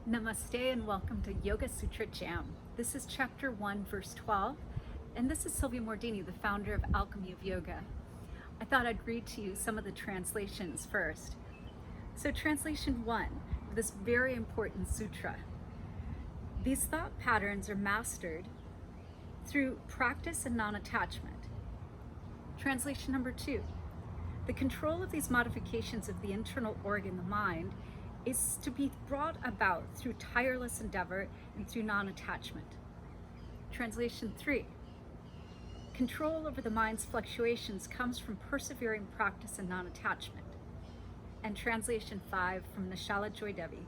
Namaste and welcome to Yoga Sutra Jam. This is chapter 1, verse 12, and this is Sylvia Mordini, the founder of Alchemy of Yoga. I thought I'd read to you some of the translations first. So translation 1, this very important sutra. These thought patterns are mastered through practice and non-attachment. Translation number 2, the control of these modifications of the internal organ, the mind, is to be brought about through tireless endeavor and through non-attachment. Translation 3. Control over the mind's fluctuations comes from persevering practice and non-attachment. And translation 5 from Nishala Joy Devi.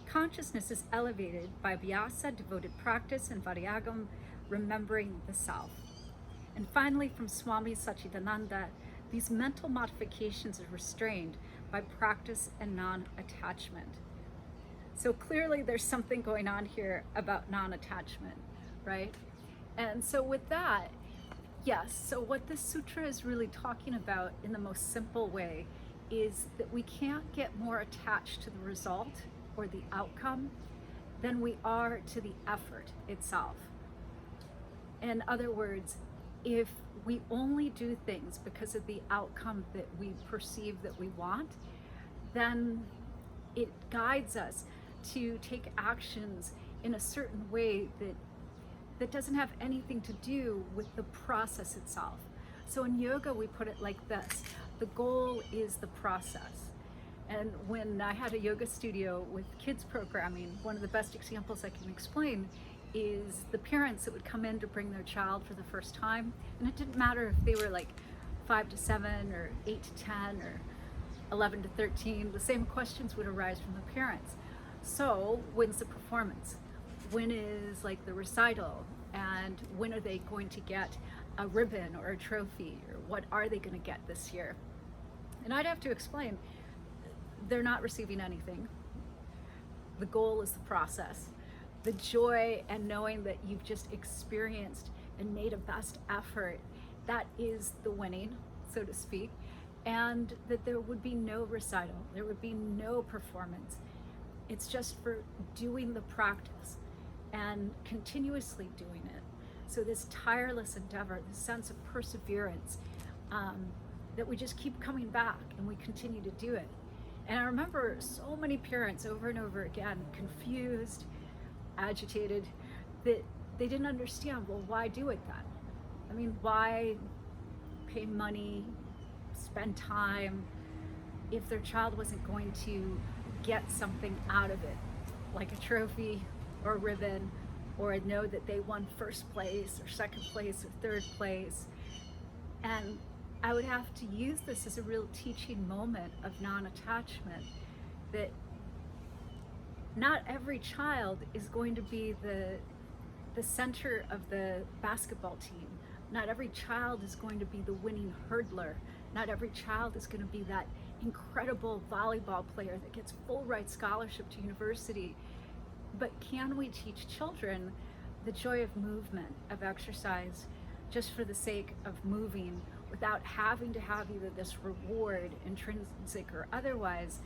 Consciousness is elevated by abhyasa, devoted practice, and vairagyam, remembering the self. And finally from Swami Satchidananda, these mental modifications are restrained by practice and non-attachment. So clearly there's something going on here about non-attachment, right? And so with that, yes, so what this sutra is really talking about in the most simple way is that we can't get more attached to the result or the outcome than we are to the effort itself. In other words, if we only do things because of the outcome that we perceive that we want, then it guides us to take actions in a certain way that doesn't have anything to do with the process itself. So in yoga, we put it like this: the goal is the process. And when I had a yoga studio with kids programming, one of the best examples I can explain is the parents that would come in to bring their child for the first time, and it didn't matter if they were like 5 to 7 or 8 to 10 or 11 to 13, the same questions would arise from the parents. So when's the performance? When is like the recital? And when are they going to get a ribbon or a trophy? Or what are they going to get this year? And I'd have to explain, they're not receiving anything. The goal is the process. The joy and knowing that you've just experienced and made a best effort, that is the winning, so to speak, and that there would be no recital, there would be no performance. It's just for doing the practice and continuously doing it. So this tireless endeavor, this sense of perseverance, that we just keep coming back and we continue to do it. And I remember so many parents over and over again, confused, agitated, that they didn't understand, well, why do it then? I mean, why pay money, spend time, if their child wasn't going to get something out of it, like a trophy or a ribbon, or know that they won first place or second place or third place. And I would have to use this as a real teaching moment of non-attachment, that not every child is going to be the center of the basketball team. Not every child is going to be the winning hurdler. Not every child is going to be that incredible volleyball player that gets full ride scholarship to university. But can we teach children the joy of movement, of exercise, just for the sake of moving, without having to have either this reward, intrinsic or otherwise,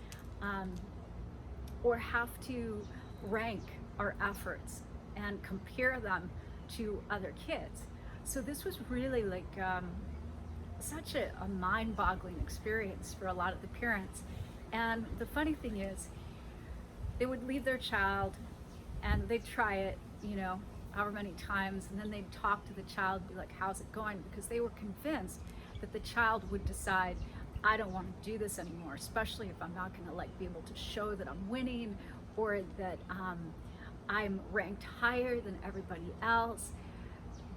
or have to rank our efforts and compare them to other kids. So this was really like such a mind-boggling experience for a lot of the parents. And the funny thing is, they would leave their child and they'd try it, however many times, and then they'd talk to the child and be like, how's it going? Because they were convinced that the child would decide, I don't want to do this anymore, especially if I'm not going to be able to show that I'm winning, or that I'm ranked higher than everybody else.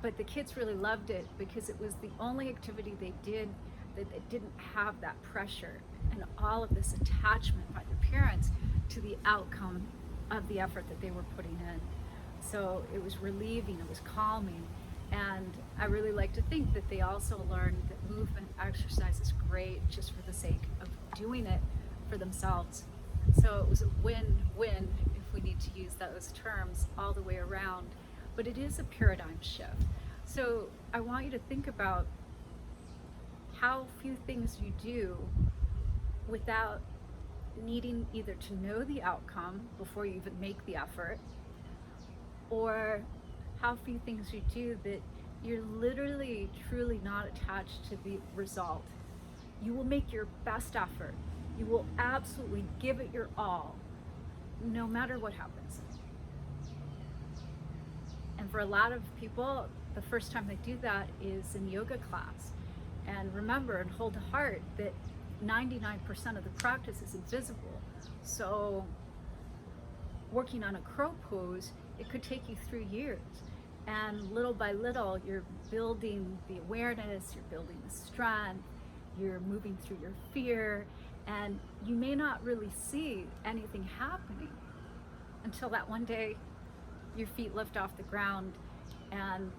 But the kids really loved it because it was the only activity they did that didn't have that pressure and all of this attachment by the parents to the outcome of the effort that they were putting in. So it was relieving, it was calming. And I really like to think that they also learned that movement exercise is great just for the sake of doing it for themselves. So it was a win-win, if we need to use those terms, all the way around. But it is a paradigm shift. So I want you to think about how few things you do without needing either to know the outcome before you even make the effort, or how few things you do that you're literally, truly not attached to the result. You will make your best effort. You will absolutely give it your all, no matter what happens. And for a lot of people, the first time they do that is in yoga class. And remember and hold to heart that 99% of the practice is invisible. So working on a crow pose, it could take you 3 years. And little by little, you're building the awareness, you're building the strength, you're moving through your fear, and you may not really see anything happening until that one day your feet lift off the ground and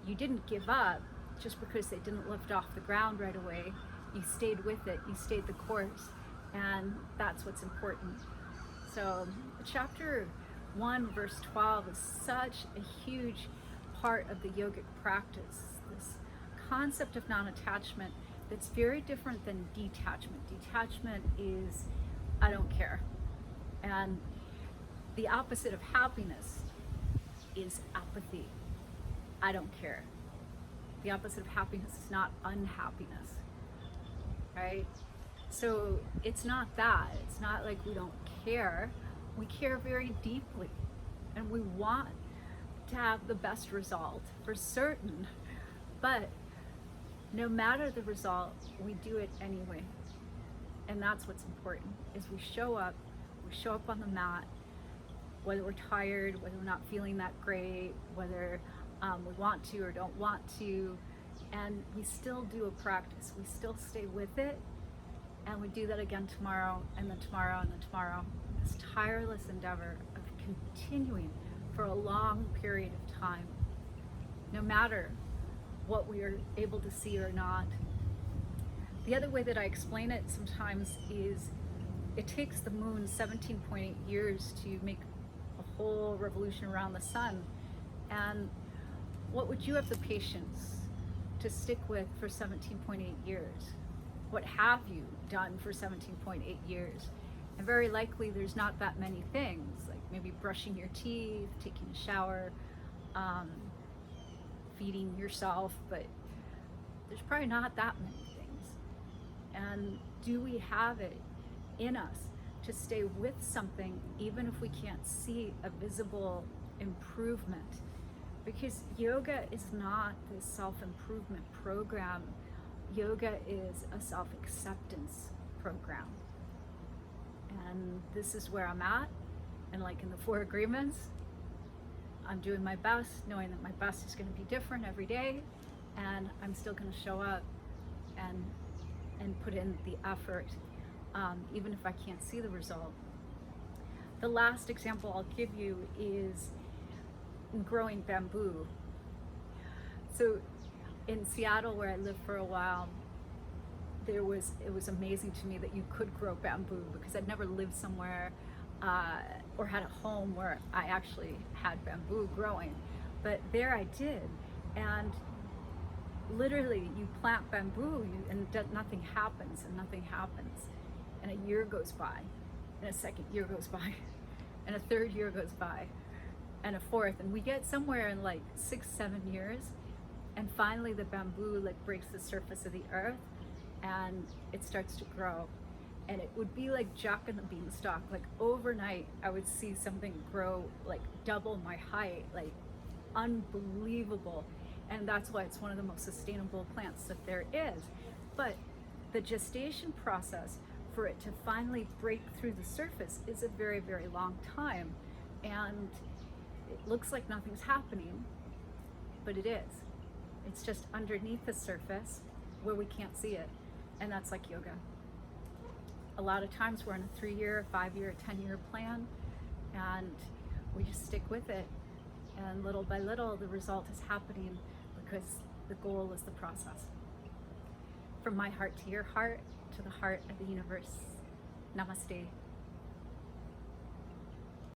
you didn't give up just because they didn't lift off the ground right away. You stayed with it, you stayed the course, and that's what's important. So chapter 1 verse 12 is such a huge part of the yogic practice, this concept of non-attachment that's very different than detachment. Detachment is, I don't care. And the opposite of happiness is apathy. I don't care. The opposite of happiness is not unhappiness, right? So it's not that. It's not like we don't care. We care very deeply, and we want to have the best result for certain, but no matter the result, we do it anyway. And that's what's important, is we show up on the mat, whether we're tired, whether we're not feeling that great, whether we want to or don't want to, and we still do a practice. We still stay with it, and we do that again tomorrow, and then tomorrow, and then tomorrow. This tireless endeavor of continuing for a long period of time, no matter what we are able to see or not. The other way that I explain it sometimes is it takes the moon 17.8 years to make a whole revolution around the sun. And what would you have the patience to stick with for 17.8 years? What have you done for 17.8 years? And very likely there's not that many things, like maybe brushing your teeth, taking a shower, feeding yourself, but there's probably not that many things. And do we have it in us to stay with something even if we can't see a visible improvement? Because yoga is not this self-improvement program. Yoga is a self-acceptance program. And this is where I'm at. And like in the 4 agreements, I'm doing my best, knowing that my best is going to be different every day, and I'm still going to show up and put in the effort, even if I can't see the result. The last example I'll give you is growing bamboo. So in Seattle, where I lived for a while, it was amazing to me that you could grow bamboo, because I'd never lived somewhere or had a home where I actually had bamboo growing. But there I did, and literally you plant bamboo and nothing happens, and nothing happens. And a year goes by, and a second year goes by, and a third year goes by, and a fourth, and we get somewhere in like 6-7 years, and finally the bamboo like breaks the surface of the earth and it starts to grow. And it would be like Jack and the Beanstalk. Like overnight, I would see something grow like double my height, like unbelievable. And that's why it's one of the most sustainable plants that there is. But the gestation process for it to finally break through the surface is a very, very long time. And it looks like nothing's happening, but it is. It's just underneath the surface where we can't see it. And that's like yoga. A lot of times we're on a 3-year, 5-year, 10-year plan, and we just stick with it. And little by little, the result is happening because the goal is the process. From my heart to your heart, to the heart of the universe. Namaste.